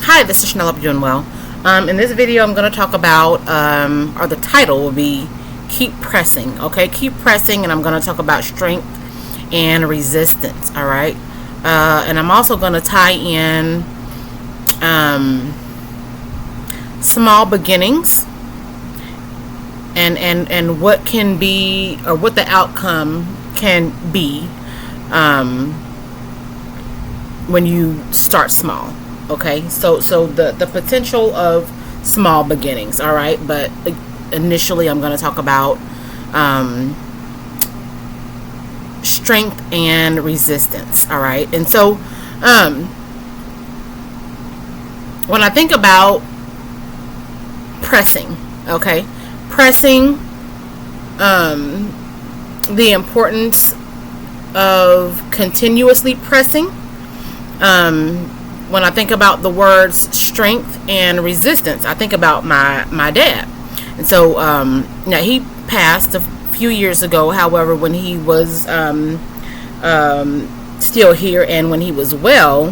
Hi, this is Chanel. Hope you're doing well. In this video, I'm going to talk about, or the title will be Keep Pressing. Okay, keep pressing, and I'm going to talk about strength and resistance. All right, and I'm also going to tie in small beginnings and what can be, or what the outcome can be when you start small. Okay, so the potential of small beginnings. All right, but initially I'm going to talk about strength and resistance. All right, and so when I think about pressing, okay, pressing, the importance of continuously pressing. When I think about the words strength and resistance, I think about my dad. And so now he passed a few years ago. However, when he was still here and when he was well,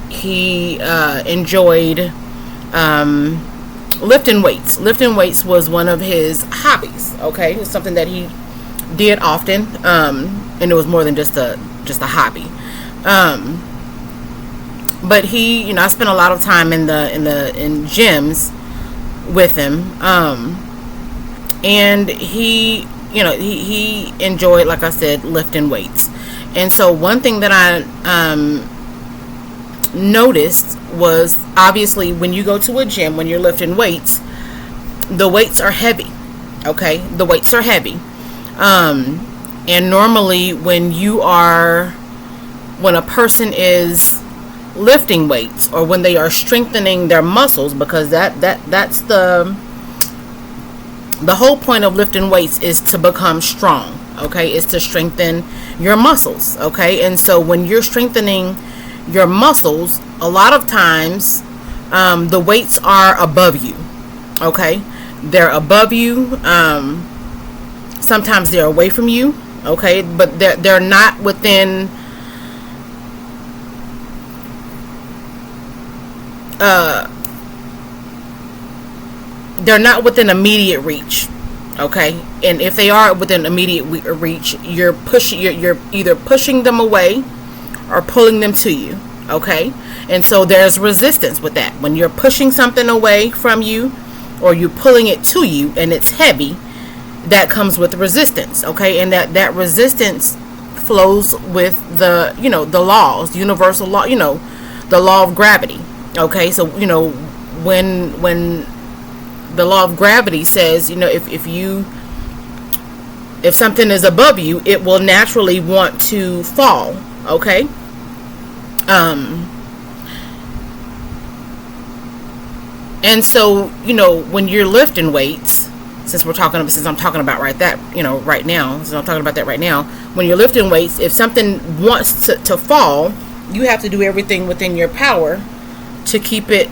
he enjoyed lifting weights. Lifting weights was one of his hobbies. Okay, it was something that he did often, and it was more than just a hobby. But he, I spent a lot of time in gyms with him, and he enjoyed, like I said, lifting weights. And so one thing that I noticed was, obviously, when you go to a gym, when you're lifting weights, the weights are heavy. Okay, the weights are heavy, and normally when a person is lifting weights, or when they are strengthening their muscles, because that's the whole point of lifting weights, is to become strong. Okay, is to strengthen your muscles. Okay, and so when you're strengthening your muscles, a lot of times the weights are above you. Okay, they're above you. Sometimes they're away from you. Okay, but they're not within immediate reach. Okay, and if they are within immediate reach, you're either pushing them away or pulling them to you. Okay, and so there's resistance with that. When you're pushing something away from you, or you're pulling it to you and it's heavy, that comes with resistance. Okay, and that resistance flows with the laws, universal law, the law of gravity. Okay, so when the law of gravity says, if something is above you, it will naturally want to fall. Okay, and so when you're lifting weights, since I'm talking about that right now, when you're lifting weights, if something wants to fall, you have to do everything within your power to keep it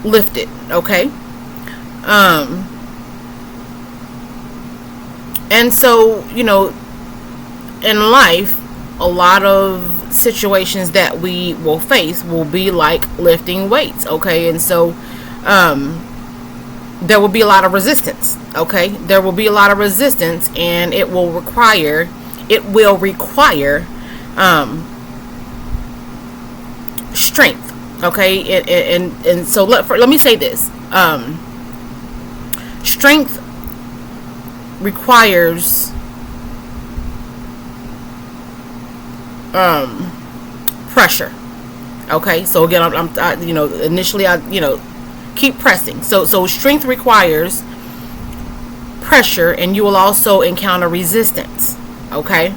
lifted. Okay, and so in life, a lot of situations that we will face will be like lifting weights. Okay, and so there will be a lot of resistance. Okay, there will be a lot of resistance, and it will require strength. Okay, and so let me say this: strength requires pressure. Okay, so again, initially I keep pressing. So strength requires pressure, and you will also encounter resistance. Okay,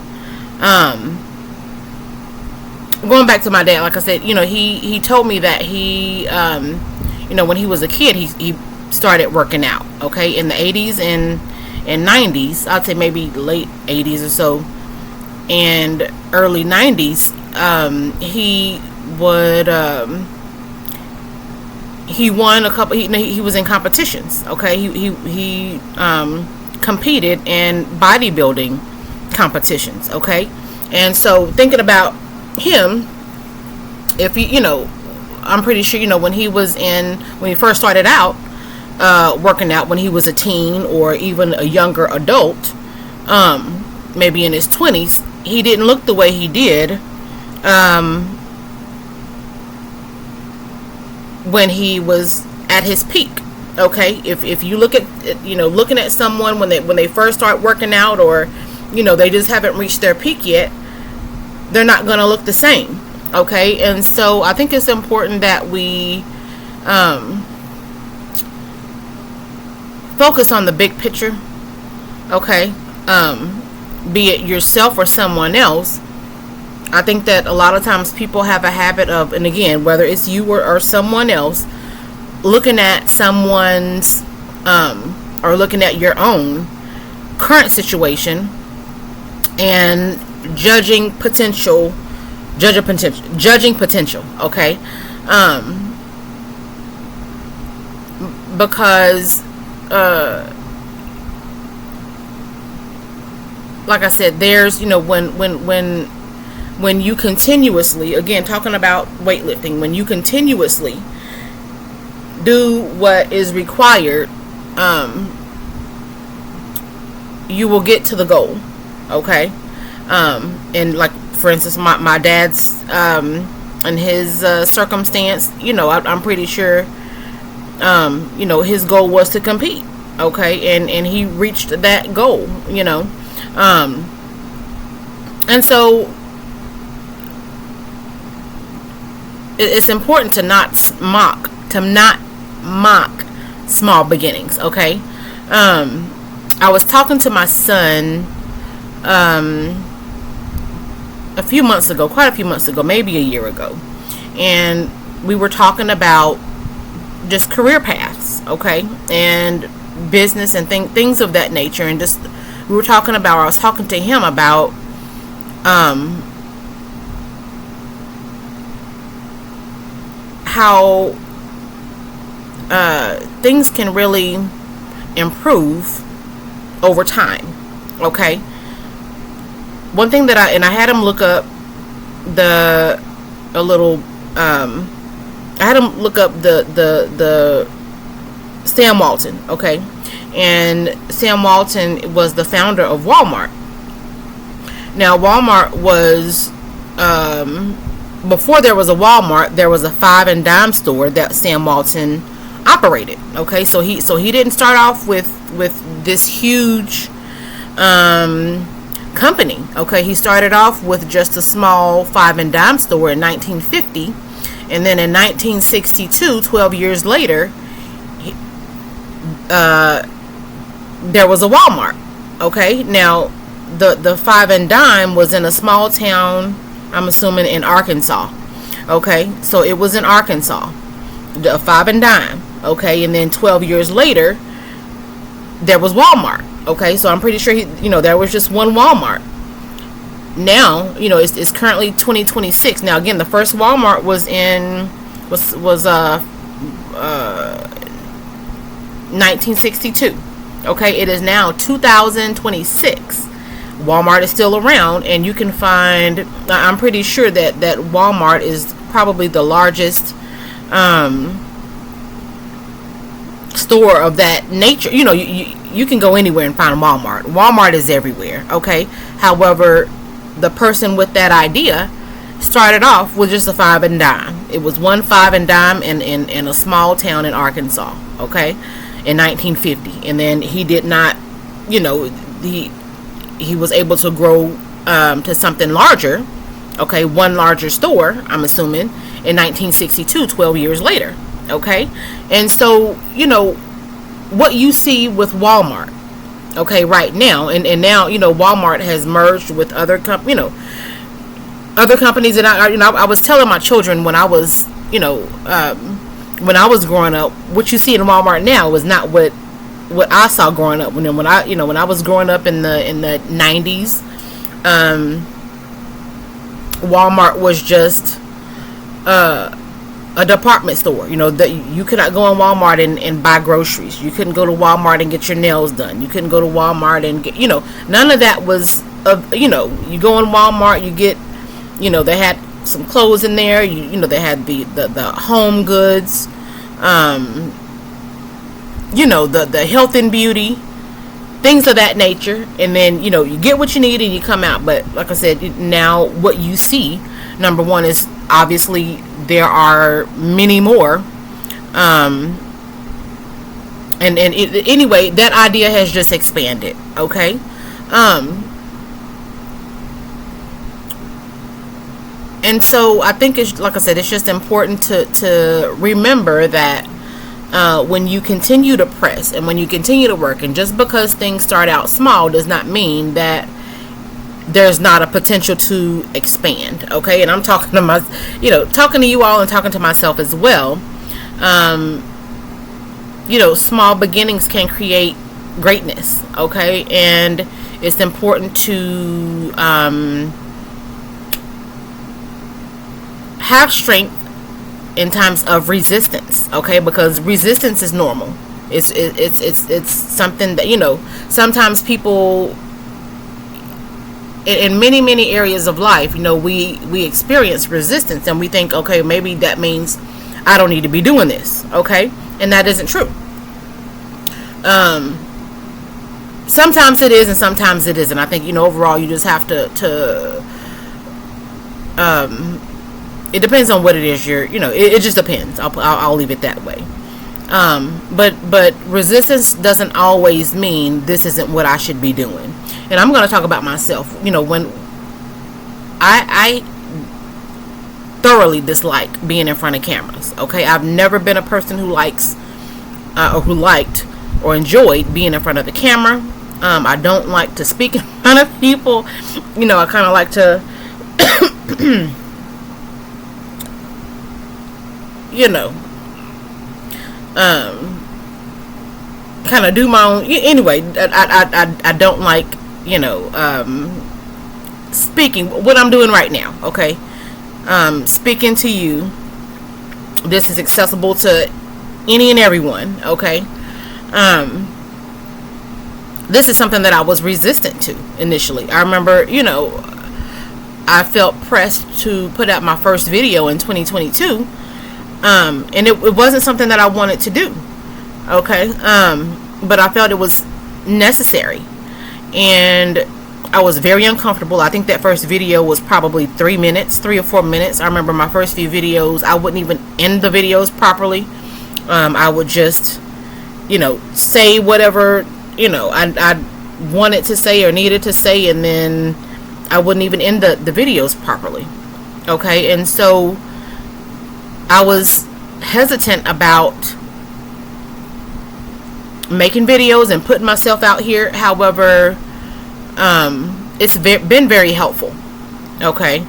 going back to my dad, like I said, he told me that he when he was a kid, he started working out. Okay, in the 80s and 90s, I'd say maybe late 80s or so, and early 90s, he won a couple. He was in competitions. Okay, he competed in bodybuilding competitions. Okay, and so thinking about him, if he, I'm pretty sure, when he first started out working out, when he was a teen or even a younger adult, maybe in his 20s, he didn't look the way he did when he was at his peak. Okay, if you look at, looking at someone when they first start working out, or they just haven't reached their peak yet, they're not going to look the same. Okay, and so I think it's important that we focus on the big picture. Okay, be it yourself or someone else. I think that a lot of times people have a habit of, and again, whether it's you or someone else, looking at someone's or looking at your own current situation and judging potential. Okay, because like I said, there's when you continuously, again, talking about weightlifting, when you continuously do what is required, you will get to the goal. Okay, and like, for instance, my dad's in his circumstance, I'm pretty sure his goal was to compete. Okay, and he reached that goal. And so it's important to not mock small beginnings. Okay, I was talking to my son quite a few months ago, maybe a year ago, and we were talking about just career paths, okay, and business and things of that nature, and just I was talking to him about how things can really improve over time. Okay, one thing that I had him look up the Sam Walton. Okay, and Sam Walton was the founder of Walmart. Now, Walmart was before there was a Walmart, there was a 5 and dime store that Sam Walton operated. Okay, so he didn't start off with this huge company. Okay, he started off with just a small 5 and dime store in 1950, and then in 1962, 12 years later, there was a Walmart. Okay, now the 5 and dime was in a small town, I'm assuming in Arkansas. Okay, so it was in Arkansas, the 5 and dime. Okay, and then 12 years later, there was Walmart. Okay, so I'm pretty sure there was just one Walmart. Now, it's currently 2026. Now, again, the first Walmart was 1962. Okay, it is now 2026. Walmart is still around, and you can find, I'm pretty sure that Walmart is probably the largest store of that nature. You can go anywhere and find a Walmart. Walmart is everywhere. Okay, however, the person with that idea started off with just a 5 and dime. It was one 5 and dime in a small town in Arkansas. Okay, in 1950, and then he did not, he was able to grow to something larger. Okay, one larger store, I'm assuming, in 1962, 12 years later. Okay, and so what you see with Walmart, okay, right now, and now Walmart has merged with other companies, and I was telling my children when I was growing up, what you see in Walmart now was not what I saw growing up. When I was growing up in the 90s, Walmart was just a department store. That you could not go in Walmart and buy groceries. You couldn't go to Walmart and get your nails done. You couldn't go to Walmart and get, none of that was you go in Walmart, you get, they had some clothes in there. You know, they had the home goods, you know, the health and beauty, things of that nature. And then, you know, you get what you need and you come out. But like I said, now what you see, number one, is obviously there are many more. Anyway, that idea has just expanded. Okay. And so I think it's, like I said, it's just important to remember that when you continue to press and when you continue to work, and just because things start out small does not mean that there's not a potential to expand. Okay. And I'm talking to talking to you all and talking to myself as well. You know, small beginnings can create greatness. Okay. And it's important to have strength in times of resistance. Okay. Because resistance is normal. It's something that, you know, sometimes people in many areas of life, you know, we experience resistance and we think, okay, maybe that means I don't need to be doing this. Okay. And that isn't true. Sometimes it is and sometimes it isn't. I think, you know, overall you just have to it depends on what it is it just depends. I'll leave it that way. But resistance doesn't always mean this isn't what I should be doing. And I'm going to talk about myself. You know, when I thoroughly dislike being in front of cameras. Okay, I've never been a person who likes or who liked or enjoyed being in front of the camera. I don't like to speak in front of people. You know, I kind of like to you know, kind of do my own. Anyway, I don't like, you know, speaking what I'm doing right now. Okay, speaking to you. This is accessible to any and everyone. Okay, this is something that I was resistant to initially. I remember, you know, I felt pressed to put out my first video in 2022. And it wasn't something that I wanted to do. Okay. But I felt it was necessary. And I was very uncomfortable. I think that first video was probably 3 or 4 minutes. I remember my first few videos, I wouldn't even end the videos properly. I would just, you know, say whatever, you know, I wanted to say or needed to say, and then I wouldn't even end the videos properly. Okay. And so I was hesitant about making videos and putting myself out here. However, it's been very helpful. Okay.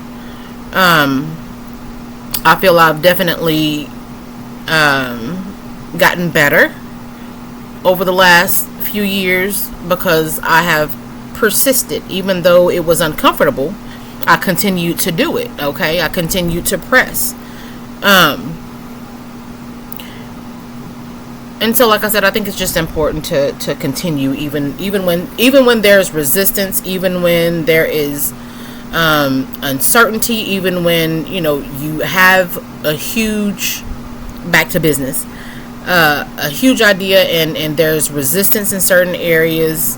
I feel I've definitely gotten better over the last few years because I have persisted. Even though it was uncomfortable, I continued to do it. Okay. I continued to press. And so, like I said, I think it's just important to continue even when there's resistance, even when there is uncertainty, even when, you know, you have a huge, back to business, a huge idea and there's resistance in certain areas,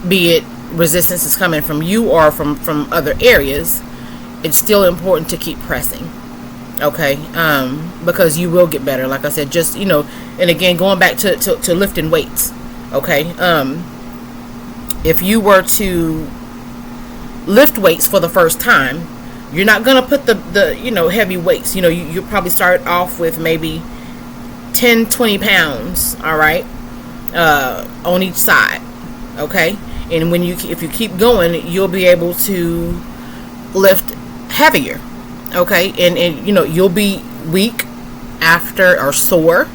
be it resistance is coming from you or from other areas. It's still important to keep pressing. Okay. Because you will get better. Like I said, just, you know, and again, going back to lifting weights. Okay. If you were to lift weights for the first time, you're not going to put the you know, heavy weights. You know, you probably start off with maybe 10-20 pounds. All right. On each side. Okay. And if you keep going, you'll be able to lift heavier. Okay. And you know, you'll be weak after or sore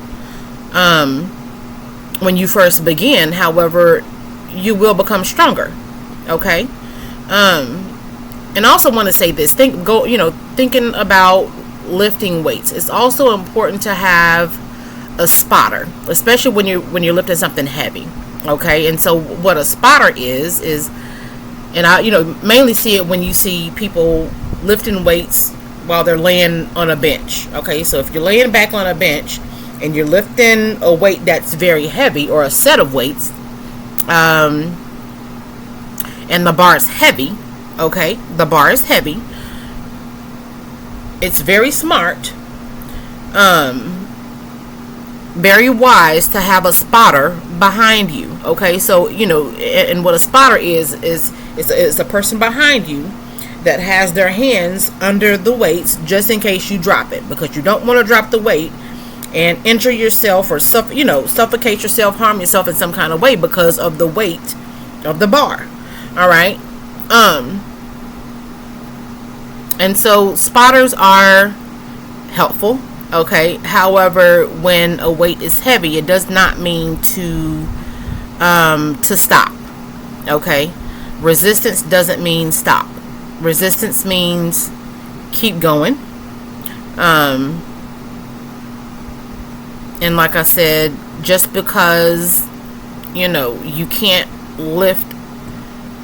when you first begin. However, you will become stronger. Okay. And I also want to say this, thinking about lifting weights, it's also important to have a spotter, especially when you're lifting something heavy. Okay. And so what a spotter is And I, mainly see it when you see people lifting weights while they're laying on a bench. Okay, so if you're laying back on a bench and you're lifting a weight that's very heavy, or a set of weights, and the bar is heavy, okay, the bar is heavy, it's very smart, very wise to have a spotter behind you. Okay, so and what a spotter is a person behind you that has their hands under the weights just in case you drop it, because you don't want to drop the weight and injure yourself or suffocate yourself, harm yourself in some kind of way because of the weight of the bar. All right. And so spotters are helpful. Okay. However, when a weight is heavy, it does not mean to stop. Okay. Resistance doesn't mean stop. Resistance means keep going. And like I said, just because you can't lift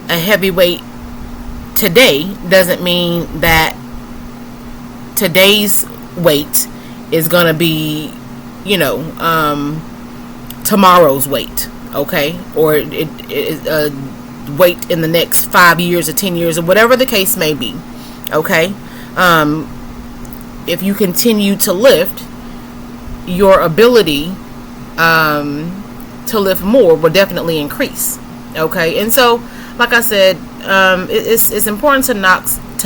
a heavy weight today doesn't mean that today's weight is gonna be tomorrow's weight. Okay, or it weight in the next 5 years or 10 years or whatever the case may be. Okay, if you continue to lift, your ability to lift more will definitely increase. Okay, and so like I said, it's important to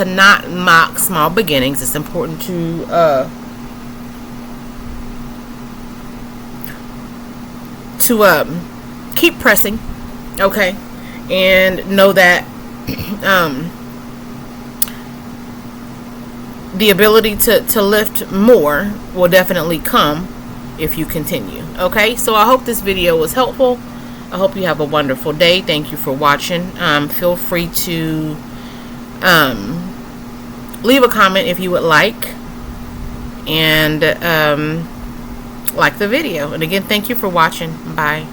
not mock small beginnings. It's important to keep pressing. Okay, and know that the ability to lift more will definitely come if you continue. Okay, so I hope this video was helpful. I hope you have a wonderful day. Thank you for watching. Feel free to leave a comment if you would like, and like the video. And again, thank you for watching. Bye.